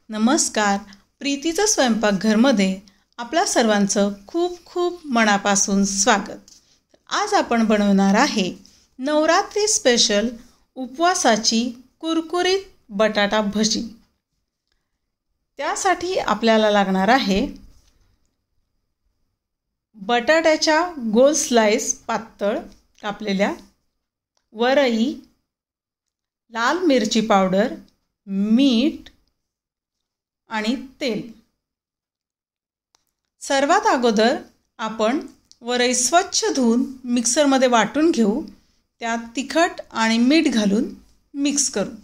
नमस्कार. प्रीतीचं स्वयंपाकघरमध्ये आपल्या सर्वांचं खूप खूप मनापासून स्वागत. आज आपण बनवणार आहे नवरात्री स्पेशल उपवासाची कुरकुरीत बटाटा भजी. त्यासाठी आपल्याला लागणार आहे बटाट्याच्या गोल स्लाइस पातळ कापलेल्या, वरई, लाल मिरची पावडर, मीठ आणि तेल. सर्वात अगोदर आपण वरई स्वच्छ धुवून मिक्सरमध्ये वाटून घेऊ. त्यात तिखट आणि मीठ घालून मिक्स करू.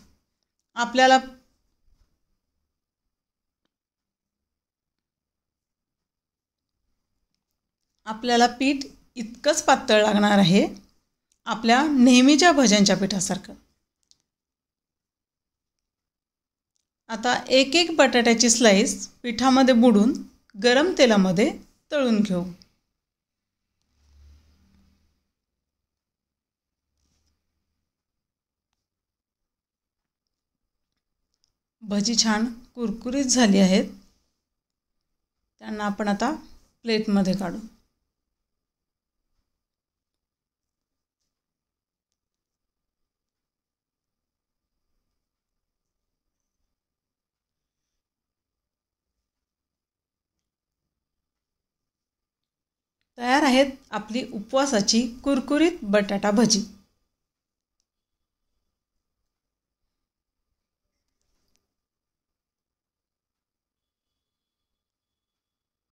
आपल्याला पीठ इतकंच पातळ लागणार आहे, आपल्या नेहमीच्या भज्यांच्या पिठासारखं. आता एक एक बटाट्याची स्लाइस पिठामध्ये बुडून गरम तेलामध्ये तळून घेऊ. भजी छान कुरकुरीत झाली आहेत. त्यांना आपण आता प्लेटमध्ये काढू. तयार आहेत आपली उपवासाची कुरकुरीत बटाटा भजी.